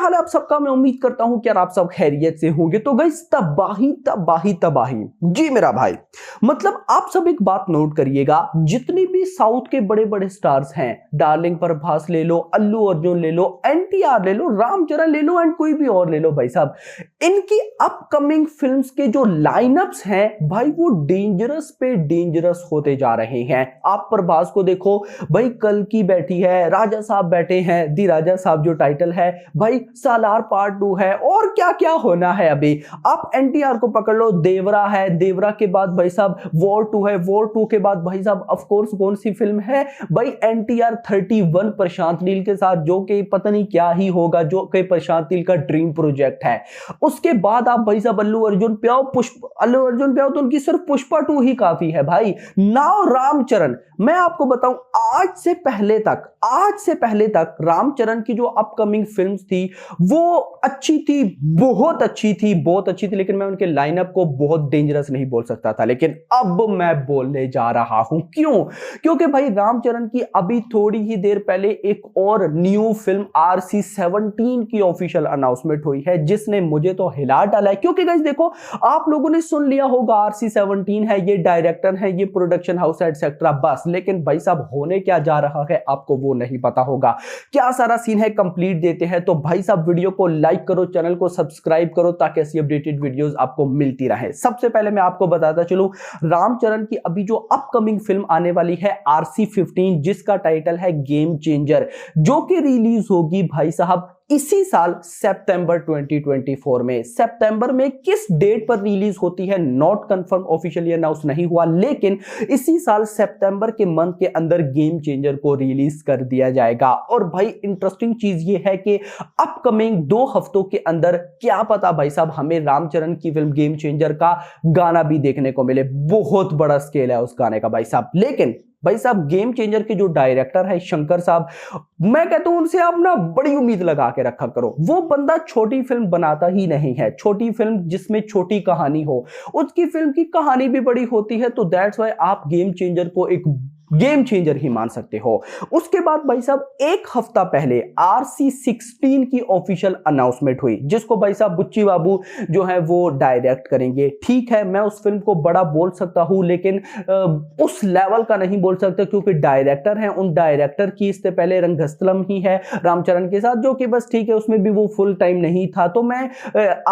हाल है आप सबका? मैं उम्मीद करता हूं कि यार आप सब खैरियत से होंगे। तो गाइस तबाही तबाही तबाही जी मेरा भाई, मतलब आप सब एक बात नोट करिएगा, जितने भी साउथ के बड़े बड़े स्टार्स हैं, डार्लिंग प्रभास ले लो, अल्लू अर्जुन ले लो, एनटीआर ले लो, रामचरण ले लो एंड कोई भी और ले लो भाई साहब, इनकी अपकमिंग फिल्म्स के जो लाइनअप्स हैं भाई वो डेंजरस पे डेंजरस होते जा रहे हैं। आप प्रभास को देखो भाई, कल की बैठी है, राजा साहब बैठे हैं, दी राजा साहब जो टाइटल है भाई, सालार पार्ट 2 है और क्या क्या होना है। अभी आप एनटीआर को पकड़ लो, देवरा है, देवरा के बाद भाई साहब वॉर 2 है, वॉर 2 के बाद भाई साहब ऑफ कोर्स कौन सी फिल्म है भाई, एनटीआर 31 प्रशांत नील के साथ, जो कि पता नहीं क्या ही होगा, जो कि प्रशांत नील का ड्रीम प्रोजेक्ट है। उसके बाद आप भाई साहब अल्लू अर्जुन पे आओ, अल्लू अर्जुन पे आओ तो उनकी सिर्फ पुष्पा 2 ही काफी है भाई। नाउ रामचरण, मैं आपको बताऊं आज से पहले तक रामचरण की जो अपकमिंग फिल्म्स थी वो अच्छी थी, बहुत अच्छी थी, लेकिन मैं उनके लाइनअप को बहुत डेंजरस नहीं बोल सकता था, लेकिन अब मैं बोलने जा रहा हूं। क्यों? क्योंकि भाई रामचरण की अभी थोड़ी ही देर पहले एक और न्यू फिल्म RC-17 की ऑफिशियल अनाउंसमेंट हुई है, जिसने मुझे तो हिला डाला है। क्योंकि गाइस देखो, आप लोगों ने सुन लिया होगा RC-17 है, ये डायरेक्टर है, ये प्रोडक्शन हाउस एटसेट्रा, बस। लेकिन भाई साहब होने क्या जा रहा है आपको वो नहीं पता होगा। क्या सारा सीन है कंप्लीट देते हैं। तो भाई साहब वीडियो को लाइक करो, चैनल को सब्सक्राइब करो, ताकि ऐसी अपडेटेड वीडियोस आपको मिलती रहे। सबसे पहले मैं आपको बताता चलूं, रामचरण की अभी जो अपकमिंग फिल्म आने वाली है RC-15, जिसका टाइटल है गेम चेंजर, जो कि रिलीज होगी भाई साहब इसी साल सितंबर 2024 में। सितंबर में किस डेट पर रिलीज होती है नॉट कंफर्म, ऑफिशियली अनाउंस नहीं हुआ, लेकिन इसी साल सितंबर के मंथ के अंदर गेम चेंजर को रिलीज कर दिया जाएगा। और भाई इंटरेस्टिंग चीज ये है कि अपकमिंग 2 हफ्तों के अंदर क्या पता भाई साहब हमें रामचरण की फिल्म गेम चेंजर का गाना भी देखने को मिले। बहुत बड़ा स्केल है उस गाने का भाई साहब। लेकिन भाई साहब गेम चेंजर के जो डायरेक्टर है शंकर साहब, मैं कहता हूं उनसे आप ना बड़ी उम्मीद लगा के रखा करो। वो बंदा छोटी फिल्म बनाता ही नहीं है, छोटी फिल्म जिसमें छोटी कहानी हो, उसकी फिल्म की कहानी भी बड़ी होती है। तो दैट्स व्हाई आप गेम चेंजर को एक गेम चेंजर ही मान सकते हो। उसके बाद भाई साहब एक हफ्ता पहले RC-16 की ऑफिशियल अनाउंसमेंट हुई, जिसको भाई साहब बुच्ची बाबू जो है वो डायरेक्ट करेंगे। ठीक है, मैं उस फिल्म को बड़ा बोल सकता हूं, लेकिन उस लेवल का नहीं बोल सकता, क्योंकि डायरेक्टर हैं, उन डायरेक्टर की इससे पहले रंगस्थलम ही है रामचरण के साथ, जो कि बस ठीक है, उसमें भी वो फुल टाइम नहीं था। तो मैं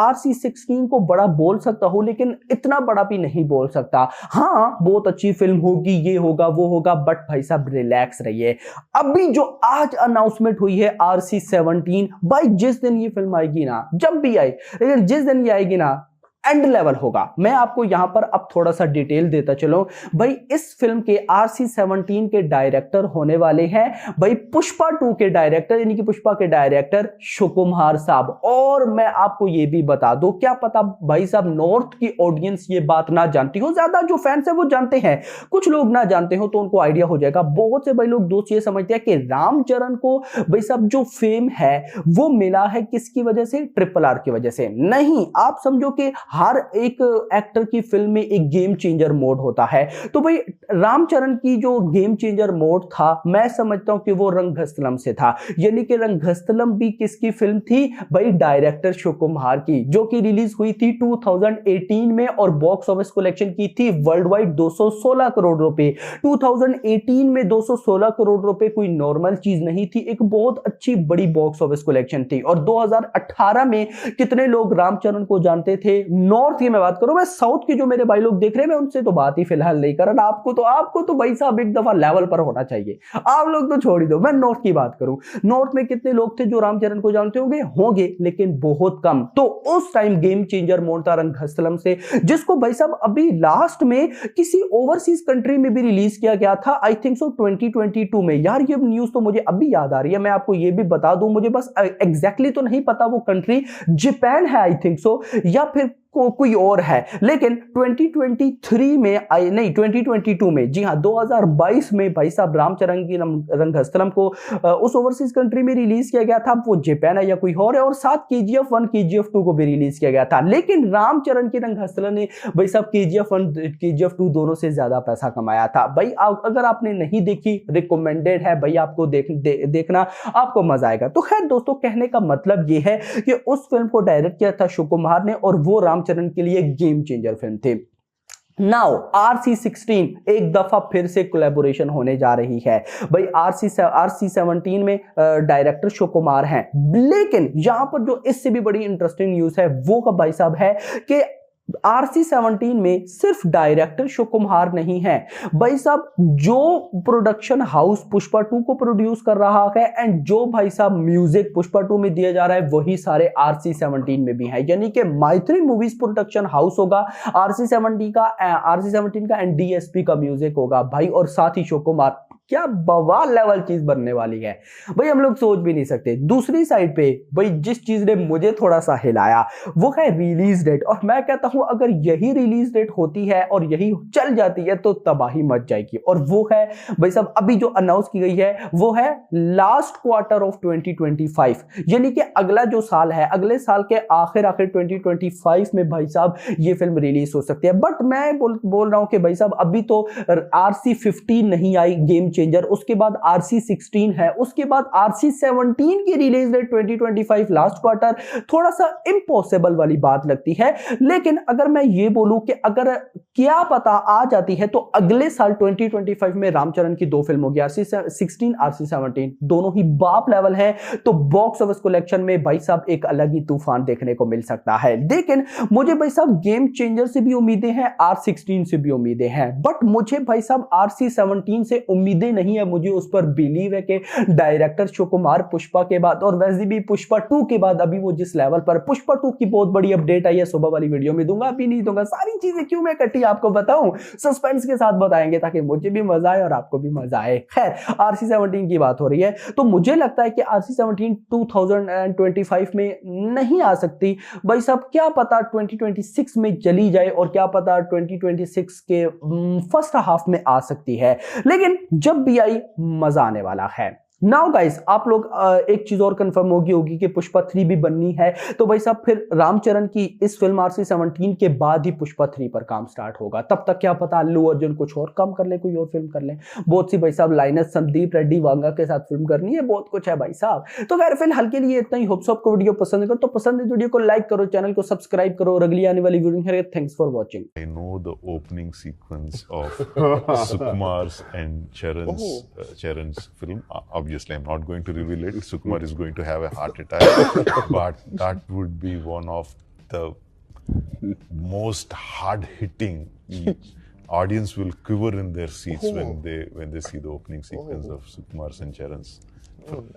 RC-16 को बड़ा बोल सकता हूं, लेकिन इतना बड़ा भी नहीं बोल सकता। हाँ, बहुत अच्छी फिल्म होगी, ये होगा वो होगा, बट भाई साहब रिलैक्स रहिए। अभी जो आज अनाउंसमेंट हुई है RC-17, भाई जिस दिन ये फिल्म आएगी ना, जब भी आए, लेकिन जिस दिन ये आएगी ना एंड लेवल होगा। मैं आपको यहां पर अब थोड़ा सा डिटेल देता चलो भाई। इस फिल्म के RC-17 के डायरेक्टर होने वाले हैं भाई पुष्पा 2 के डायरेक्टर, यानी कि पुष्पा के डायरेक्टर सुकुमार साहब। और मैं आपको ये भी बता दूं, क्या पता भाई साहब नॉर्थ की ऑडियंस ये बात ना जानती हो, ज्यादा जो फैंस है वो जानते हैं, कुछ लोग ना जानते हो तो उनको आइडिया हो जाएगा। बहुत से भाई लोग दोस्त ये समझते हैं कि रामचरण को भाई साहब जो फेम है वो मिला है किसकी वजह से, RRR की वजह से। नहीं, आप समझो कि हर एक एक्टर की फिल्म में एक गेम चेंजर मोड होता है। तो भाई रामचरण की जो गेम चेंजर मोड था, मैं समझता हूं कि वो रंगस्थलम से था, यानी कि रंगस्थलम भी किसकी फिल्म थी भाई, डायरेक्टर सुकुमार की, जो कि रिलीज हुई थी 2018 में और बॉक्स ऑफिस कलेक्शन की थी वर्ल्ड वाइड 216 करोड़ रुपए। 2018 में 216 करोड़ रुपए कोई नॉर्मल चीज नहीं थी, एक बहुत अच्छी बड़ी बॉक्स ऑफिस कलेक्शन थी। और 2018 में कितने लोग रामचरण को जानते थे? नॉर्थ की मैं बात करूं, मैं साउथ के जो मेरे भाई लोग देख रहे हैं मैं उनसे तो बात ही फिलहाल नहीं कर रहा। आपको तो भाई साहब एक दफा लेवल पर होना चाहिए, आप लोग तो छोड़ ही दो। मैं नॉर्थ की बात करूं, नॉर्थ में कितने लोग थे जो रामचरण को जानते होंगे, लेकिन बहुत कम। तो उस टाइम गेम चेंजर मोड था रंगस्थलम से, जिसको भाई साहब अभी लास्ट में किसी ओवरसीज कंट्री में भी रिलीज किया गया था, आई थिंक सो 2022 में। यार ये न्यूज तो मुझे अभी याद आ रही है, मैं आपको ये भी बता दूं, मुझे बस एग्जैक्टली तो नहीं पता वो कंट्री जापान है आई थिंक सो, या फिर कोई और है, लेकिन 2023 में आई नहीं 2022 में, जी हाँ 2022 में भाई साहब रामचरण की रंगस्थलम को उस ओवरसीज कंट्री में रिलीज किया गया था, वो जापान है या कोई और है, और साथ KGF 1 KGF 2 को भी रिलीज किया गया था। लेकिन रामचरण की रंगस्थलम ने भाई साहब KGF 1 KGF 2 दोनों से ज्यादा पैसा कमाया था। भाई अगर आपने नहीं देखी, रिकमेंडेड है भाई आपको देखना, आपको मजा आएगा। तो खैर दोस्तों, कहने का मतलब ये है कि उस फिल्म को डायरेक्ट किया था सुकुमार ने, और वो रामचरण के लिए गेम चेंजर फिल्म थी। नाउ RC16 एक दफा फिर से कोलैबोरेशन होने जा रही है। भाई RC17 में डायरेक्टर सुकुमार हैं, लेकिन यहां पर जो इससे भी बड़ी इंटरेस्टिंग न्यूज है वो का भाई साहब है कि RC17 में सिर्फ डायरेक्टर सुकुमार नहीं है भाई साहब, जो प्रोडक्शन हाउस पुष्पा 2 को प्रोड्यूस कर रहा है एंड जो भाई साहब म्यूजिक पुष्पा 2 में दिया जा रहा है वही सारे RC17 में भी है, यानी कि माइत्री मूवीज प्रोडक्शन हाउस होगा RC17 का एंड DSP का म्यूजिक होगा भाई, और साथ ही सुकुमार। क्या बवाल लेवल चीज बनने वाली है भाई, हम लोग सोच भी नहीं सकते। दूसरी साइड पे भाई जिस चीज ने मुझे थोड़ा सा हिलाया वो है रिलीज डेट, और मैं कहता हूं अगर यही रिलीज डेट होती है और यही चल जाती है तो तबाही मच जाएगी, और वो है भाई साहब अभी जो अनाउंस की गई है वो है लास्ट क्वार्टर ऑफ 2025, यानी कि अगला जो साल है, अगले साल के आखिर 2025 में भाई साहब ये फिल्म रिलीज हो सकती है। बट मैं बोल रहा हूं कि भाई साहब अभी तो RC15 नहीं आई गेम चेंजर, उसके बाद RC16 है, उसके बाद RC17 की रिलीज डेट 2025 लास्ट क्वार्टर, थोड़ा सा इम्पॉसिबल वाली बात लगती है। लेकिन अगर मैं ये बोलूं कि अगर क्या पता आ जाती है तो अगले साल 2025 में रामचरण की 2 फिल्म होगी, RC16 RC17 दोनों ही बाप लेवल है, तो बॉक्स ऑफिस कलेक्शन में भाई साहब एक अलग ही तूफान देखने को मिल सकता है। लेकिन मुझे भाई साहब गेम चेंजर से भी उम्मीदें हैं, R16 से भी उम्मीदें हैं, बट मुझे भाई साहब RC17 से उम्मीदें नहीं है। मुझे उस पर बिलीव है कि डायरेक्टर सुकुमार पुष्पा के बाद, और वैसे भी पुष्पा 2 के बाद अभी वो जिस लेवल पर, पुष्पा 2 की बहुत बड़ी अपडेट आई है, सुबह वाली वीडियो में दूंगा, अभी नहीं दूंगा, सारी चीजें क्यों मैं इकट्ठी आपको बताऊं, सस्पेंस के साथ बताएंगे ताकि मुझे भी मजा आए और आपको भी मजा आए। खैर RC17 की बात हो रही है तो मुझे लगता है कि RC17 2025 में नहीं आ सकती भाई साहब, क्या पता 2026 में चली जाए, और क्या पता 2026 के फर्स्ट हाफ में आ सकती है, लेकिन जब भी आई मजा आने वाला है। नाउ गाइस, आप लोग एक चीज और कंफर्म होगी कि पुष्पा 3 भी बननी है, तो भाई साहब फिर रामचरण की इस फिल्म RC17 के बाद ही पुष्पा 3 पर काम स्टार्ट होगा। तब तक क्या पता अल्लू अर्जुन कुछ और काम कर ले, कोई और फिल्म कर ले, बहुत सी भाई साहब लाइनस संदीप रेड्डी वांगा के साथ फिल्म करनी है, बहुत कुछ है भाई साहब। तो खैर फिलहाल के लिए इतना ही। होप सो आपको वीडियो पसंद है, तो पसंद है वीडियो को लाइक करो, चैनल को सब्सक्राइब करो, और अगली आने वाली वीडियो है। Thanks for watching. I know the opening sequence of Sukumar's and Charan's film. Obviously, I'm not going to reveal it. Sukumar is going to have a heart attack, but that would be one of the most hard-hitting. Audience will quiver in their seats when they see the opening sequence of Sukumar's and Charan's film.